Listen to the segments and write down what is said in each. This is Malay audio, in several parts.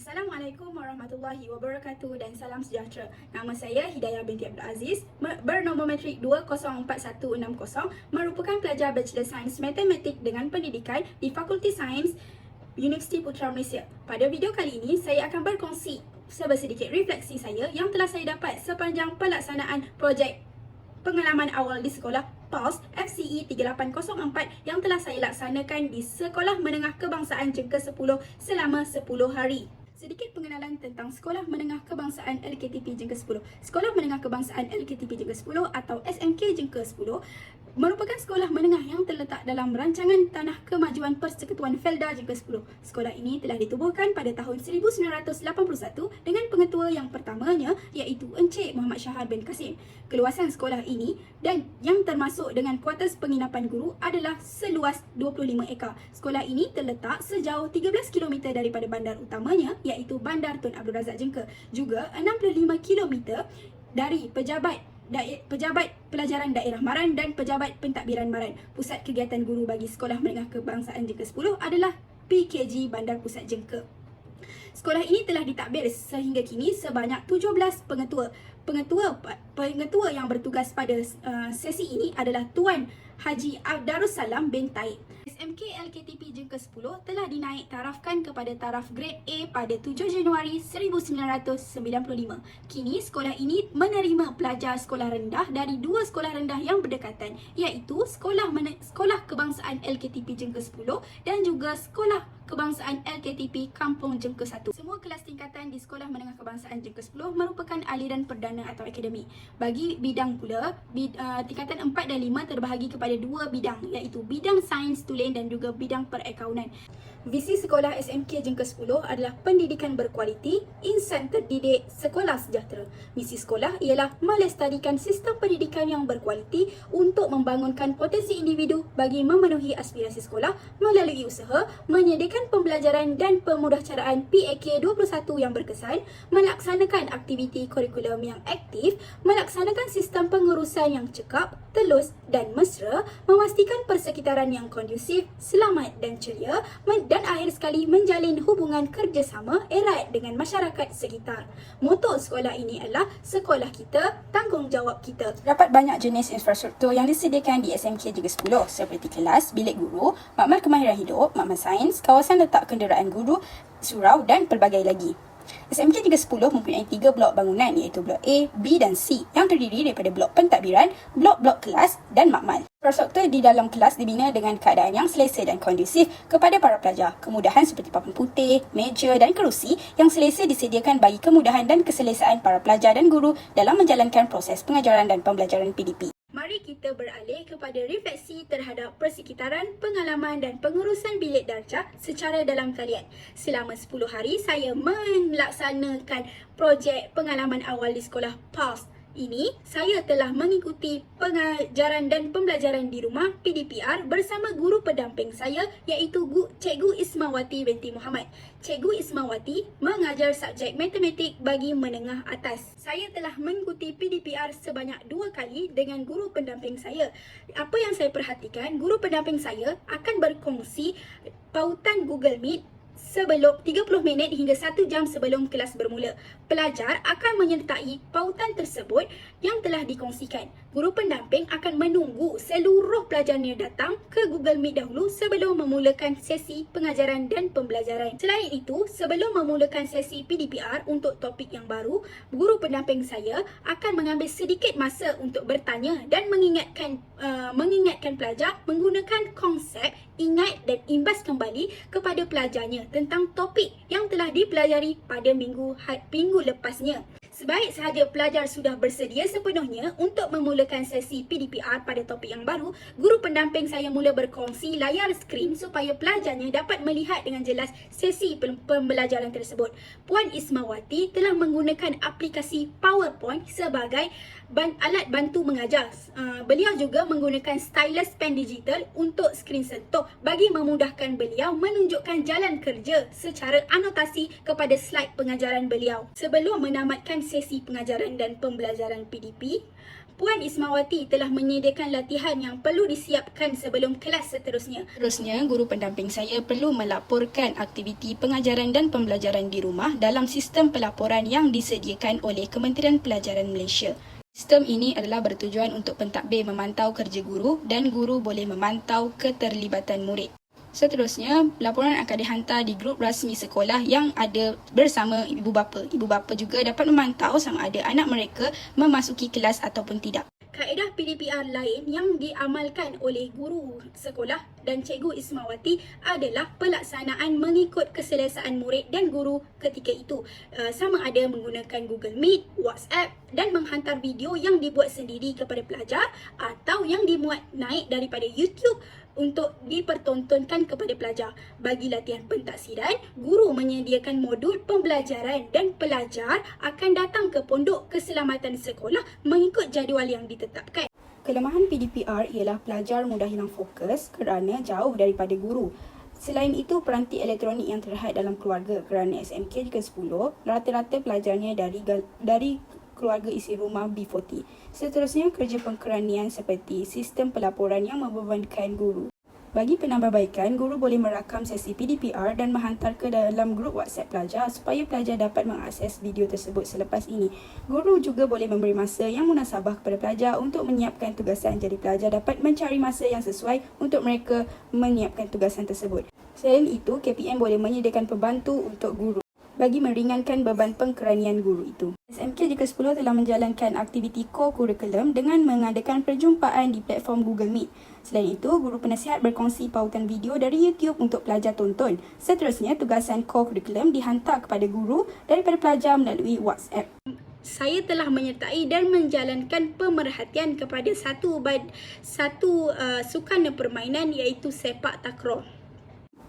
Assalamualaikum warahmatullahi wabarakatuh dan salam sejahtera. Nama saya Hidayah binti Abdul Aziz, bernombor matrik 204160, merupakan pelajar Bachelor Sains Matematik dengan pendidikan di Fakulti Sains Universiti Putra Malaysia. Pada video kali ini, saya akan berkongsi sedikit refleksi saya yang telah saya dapat sepanjang pelaksanaan projek pengalaman awal di sekolah PALS FCE 3804 yang telah saya laksanakan di Sekolah Menengah Kebangsaan Jengka 10 selama 10 hari. Sedikit pengenalan tentang Sekolah Menengah Kebangsaan LKTP Jengka 10. Sekolah Menengah Kebangsaan LKTP Jengka 10 atau SMK Jengka 10 merupakan sekolah menengah yang terletak dalam rancangan Tanah Kemajuan Persekutuan Felda Jengka 10. Sekolah ini telah ditubuhkan pada tahun 1981 dengan pengetua yang pertamanya iaitu Encik Muhammad Syahar bin Kasim. Keluasan sekolah ini dan yang termasuk dengan kuartus penginapan guru adalah seluas 25 ekar. Sekolah ini terletak sejauh 13 km daripada bandar utamanya iaitu Bandar Tun Abdul Razak Jengka. Juga 65 km dari pejabat pelajaran daerah Maran dan pejabat pentadbiran Maran. Pusat kegiatan guru bagi Sekolah Menengah Kebangsaan Jengka 10 adalah PKG Bandar Pusat Jengka. Sekolah ini telah ditadbir sehingga kini sebanyak 17 pengetua. Pengetua yang bertugas pada sesi ini adalah Tuan Haji Darussalam bin Taib. SMK LKTP Jengka 10 telah dinaik tarafkan kepada taraf grade A pada 7 Januari 1995. Kini sekolah ini menerima pelajar sekolah rendah dari dua sekolah rendah yang berdekatan iaitu Sekolah Kebangsaan LKTP Jengka 10 dan juga Sekolah Kebangsaan LKTP Kampung Jengka 1. Semua kelas tingkatan di Sekolah Menengah Kebangsaan Jengka 10 merupakan aliran perdana atau akademik. Bagi bidang pula, tingkatan 4 dan 5 terbahagi kepada dua bidang iaitu bidang sains tulen dan juga bidang perakaunan. Visi sekolah SMK Jengka 10 adalah pendidikan berkualiti, insan terdidik, sekolah sejahtera. Misi sekolah ialah melestarikan sistem pendidikan yang berkualiti untuk membangunkan potensi individu bagi memenuhi aspirasi sekolah melalui usaha, menyediakan pembelajaran dan pemudahcaraan PAK 21 yang berkesan, melaksanakan aktiviti kurikulum yang aktif, melaksanakan sistem pengurusan yang cekap, telus dan mesra, memastikan persekitaran yang kondusif, selamat dan ceria, dan akhir sekali menjalin hubungan kerjasama erat dengan masyarakat sekitar. Moto sekolah ini adalah sekolah kita, tanggungjawab kita. Terdapat banyak jenis infrastruktur yang disediakan di SMK Jengka 10 seperti kelas, bilik guru, makmal kemahiran hidup, makmal sains, kawasan letak kenderaan guru, surau dan pelbagai lagi. SMK Jengka 10 mempunyai 3 blok bangunan iaitu blok A, B dan C yang terdiri daripada blok pentadbiran, blok-blok kelas dan makmal. Infrastruktur di dalam kelas dibina dengan keadaan yang selesa dan kondusif kepada para pelajar. Kemudahan seperti papan putih, meja dan kerusi yang selesa disediakan bagi kemudahan dan keselesaan para pelajar dan guru dalam menjalankan proses pengajaran dan pembelajaran PDP. Mari kita beralih kepada refleksi terhadap persekitaran, pengalaman dan pengurusan bilik darjah secara dalam talian. Selama 10 hari saya melaksanakan projek pengalaman awal di sekolah PALS. Ini, saya telah mengikuti pengajaran dan pembelajaran di rumah PDPR bersama guru pendamping saya iaitu Cikgu Ismawati binti Muhammad. Cikgu Ismawati mengajar subjek matematik bagi menengah atas. Saya telah mengikuti PDPR sebanyak 2 kali dengan guru pendamping saya. Apa yang saya perhatikan, guru pendamping saya akan berkongsi pautan Google Meet sebelum 30 minit hingga 1 jam sebelum kelas bermula. Pelajar akan menyertai pautan tersebut yang telah dikongsikan. Guru pendamping akan menunggu seluruh pelajarnya datang ke Google Meet dahulu sebelum memulakan sesi pengajaran dan pembelajaran. Selain itu, sebelum memulakan sesi PDPR untuk topik yang baru, guru pendamping saya akan mengambil sedikit masa untuk bertanya dan mengingatkan pelajar menggunakan konsep ingat dan imbas kembali kepada pelajarnya tentang topik yang telah dipelajari pada minggu lepasnya. Sebaik sahaja pelajar sudah bersedia sepenuhnya untuk memulakan sesi PDPR pada topik yang baru, guru pendamping saya mula berkongsi layar skrin supaya pelajarnya dapat melihat dengan jelas sesi pembelajaran tersebut. Puan Ismawati telah menggunakan aplikasi PowerPoint sebagai alat bantu mengajar. Beliau juga menggunakan stylus pen digital untuk skrin sentuh bagi memudahkan beliau menunjukkan jalan kerja secara anotasi kepada slide pengajaran beliau. Sebelum menamatkan sesi pengajaran dan pembelajaran PDP, Puan Ismawati telah menyediakan latihan yang perlu disiapkan sebelum kelas seterusnya. Seterusnya, guru pendamping saya perlu melaporkan aktiviti pengajaran dan pembelajaran di rumah dalam sistem pelaporan yang disediakan oleh Kementerian Pelajaran Malaysia. Sistem ini adalah bertujuan untuk pentadbir memantau kerja guru dan guru boleh memantau keterlibatan murid. Seterusnya, laporan akan dihantar di grup rasmi sekolah yang ada bersama ibu bapa. Ibu bapa juga dapat memantau sama ada anak mereka memasuki kelas ataupun tidak. Kaedah PDPR lain yang diamalkan oleh guru sekolah dan Cikgu Ismawati adalah pelaksanaan mengikut keselesaan murid dan guru ketika itu. Sama ada menggunakan Google Meet, WhatsApp dan menghantar video yang dibuat sendiri kepada pelajar atau yang dimuat naik daripada YouTube untuk dipertontonkan kepada pelajar. Bagi latihan pentaksiran, guru menyediakan modul pembelajaran dan pelajar akan datang ke pondok keselamatan sekolah mengikut jadual yang ditetapkan. Kelemahan PDPR ialah pelajar mudah hilang fokus kerana jauh daripada guru. Selain itu, peranti elektronik yang terhad dalam keluarga kerana SMK ke-10, rata-rata pelajarnya dari keluarga isi rumah B40. Seterusnya, kerja pengkeranian seperti sistem pelaporan yang membebankan guru. Bagi penambahbaikan, guru boleh merakam sesi PDPR dan menghantar ke dalam grup WhatsApp pelajar supaya pelajar dapat mengakses video tersebut selepas ini. Guru juga boleh memberi masa yang munasabah kepada pelajar untuk menyiapkan tugasan, jadi pelajar dapat mencari masa yang sesuai untuk mereka menyiapkan tugasan tersebut. Selain itu, KPM boleh menyediakan pembantu untuk guru bagi meringankan beban pengkeranian guru itu. SMK ke-10 telah menjalankan aktiviti core curriculum dengan mengadakan perjumpaan di platform Google Meet. Selain itu, guru penasihat berkongsi pautan video dari YouTube untuk pelajar tonton. Seterusnya, tugasan core curriculum dihantar kepada guru daripada pelajar melalui WhatsApp. Saya telah menyertai dan menjalankan pemerhatian kepada satu sukan permainan iaitu sepak takraw.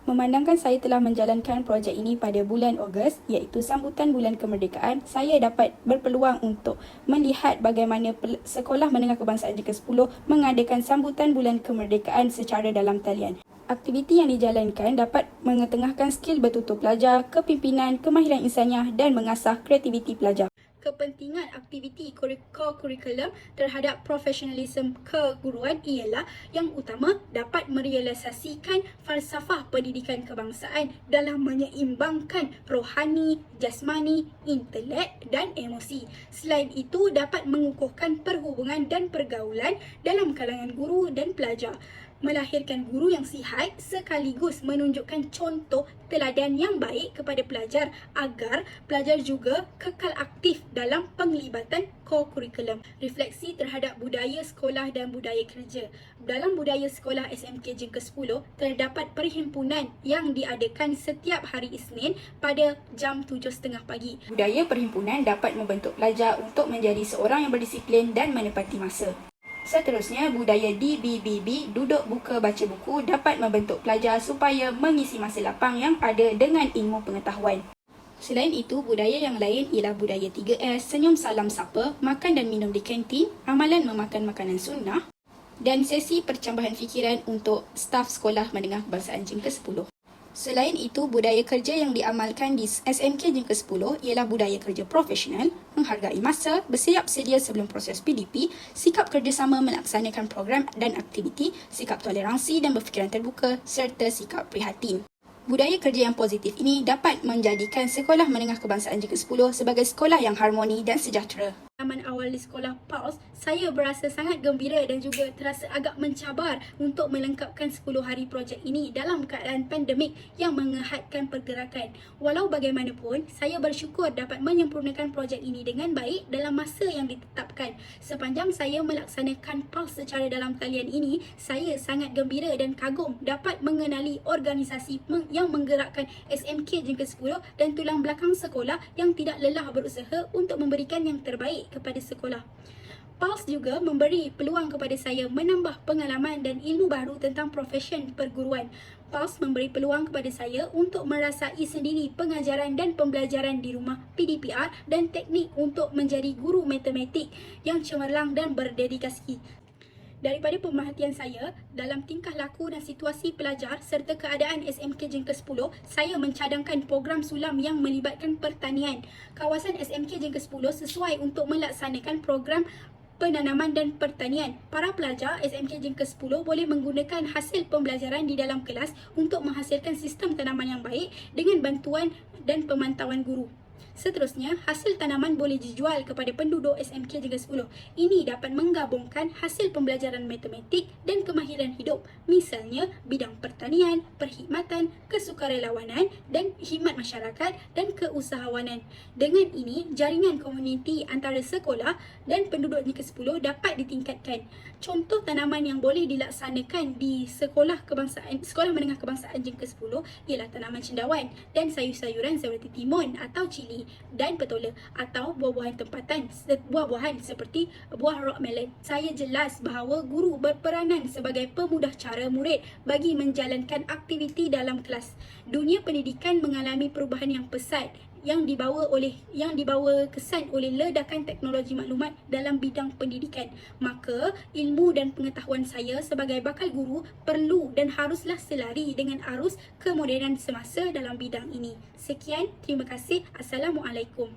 Memandangkan saya telah menjalankan projek ini pada bulan Ogos, iaitu sambutan bulan kemerdekaan, saya dapat berpeluang untuk melihat bagaimana Sekolah Menengah Kebangsaan ke-10 mengadakan sambutan bulan kemerdekaan secara dalam talian. Aktiviti yang dijalankan dapat mengetengahkan skil bertutur pelajar, kepimpinan, kemahiran insaniah dan mengasah kreativiti pelajar. Kepentingan aktiviti core curriculum terhadap profesionalisme keguruan ialah yang utama dapat merealisasikan falsafah pendidikan kebangsaan dalam menyeimbangkan rohani, jasmani, intelek dan emosi. Selain itu, dapat mengukuhkan perhubungan dan pergaulan dalam kalangan guru dan pelajar, melahirkan guru yang sihat sekaligus menunjukkan contoh teladan yang baik kepada pelajar agar pelajar juga kekal aktif dalam penglibatan core curriculum. Refleksi terhadap budaya sekolah dan budaya kerja. Dalam budaya sekolah SMK Jeng ke-10, terdapat perhimpunan yang diadakan setiap hari Isnin pada jam 7.30 pagi. Budaya perhimpunan dapat membentuk pelajar untuk menjadi seorang yang berdisiplin dan menepati masa. Seterusnya, budaya DBBB, duduk buka baca buku, dapat membentuk pelajar supaya mengisi masa lapang yang ada dengan ilmu pengetahuan. Selain itu, budaya yang lain ialah budaya 3S, senyum salam sapa, makan dan minum di kantin, amalan memakan makanan sunnah dan sesi percambahan fikiran untuk staf Sekolah Menengah Kebangsaan Jeng ke-10. Selain itu, budaya kerja yang diamalkan di SMK Jeng ke-10 ialah budaya kerja profesional, menghargai masa, bersiap sedia sebelum proses PDP, sikap kerjasama melaksanakan program dan aktiviti, sikap toleransi dan berfikiran terbuka, serta sikap prihatin. Budaya kerja yang positif ini dapat menjadikan Sekolah Menengah Kebangsaan Jeng ke-10 sebagai sekolah yang harmoni dan sejahtera. Pengalaman awal di sekolah PAUS, saya berasa sangat gembira dan juga terasa agak mencabar untuk melengkapkan 10 hari projek ini dalam keadaan pandemik yang menghadkan pergerakan. Walau bagaimanapun, saya bersyukur dapat menyempurnakan projek ini dengan baik dalam masa yang ditetapkan. Sepanjang saya melaksanakan PAUS secara dalam talian ini, saya sangat gembira dan kagum dapat mengenali organisasi yang menggerakkan SMK Jeng ke-10 dan tulang belakang sekolah yang tidak lelah berusaha untuk memberikan yang terbaik kepada sekolah. PAUS juga memberi peluang kepada saya menambah pengalaman dan ilmu baru tentang profesion perguruan. PAUS memberi peluang kepada saya untuk merasai sendiri pengajaran dan pembelajaran di rumah PDPR dan teknik untuk menjadi guru matematik yang cemerlang dan berdedikasi. Daripada pemerhatian saya dalam tingkah laku dan situasi pelajar serta keadaan SMK Jeng ke-10, saya mencadangkan program sulam yang melibatkan pertanian. Kawasan SMK Jeng ke-10 sesuai untuk melaksanakan program penanaman dan pertanian. Para pelajar SMK Jengka 10 boleh menggunakan hasil pembelajaran di dalam kelas untuk menghasilkan sistem tanaman yang baik dengan bantuan dan pemantauan guru. Seterusnya, hasil tanaman boleh dijual kepada penduduk SMK Jengka 10. Ini dapat menggabungkan hasil pembelajaran matematik dan kemahiran hidup. Misalnya, bidang pertanian, perkhidmatan, kesukarelawanan dan khidmat masyarakat dan keusahawanan. Dengan ini, jaringan komuniti antara sekolah dan penduduk Jengka 10 dapat ditingkatkan. Contoh tanaman yang boleh dilaksanakan di sekolah menengah kebangsaan Jengka 10 ialah tanaman cendawan dan sayur-sayuran seperti timun atau cili dan petola, atau buah-buahan tempatan, buah-buahan seperti buah rock melon. Saya jelas bahawa guru berperanan sebagai pemudah cara murid bagi menjalankan aktiviti dalam kelas. Dunia pendidikan mengalami perubahan yang pesat yang dibawa kesan oleh ledakan teknologi maklumat dalam bidang pendidikan. Maka ilmu dan pengetahuan saya sebagai bakal guru perlu dan haruslah selari dengan arus kemodenan semasa dalam bidang ini. Sekian, terima kasih. Assalamualaikum.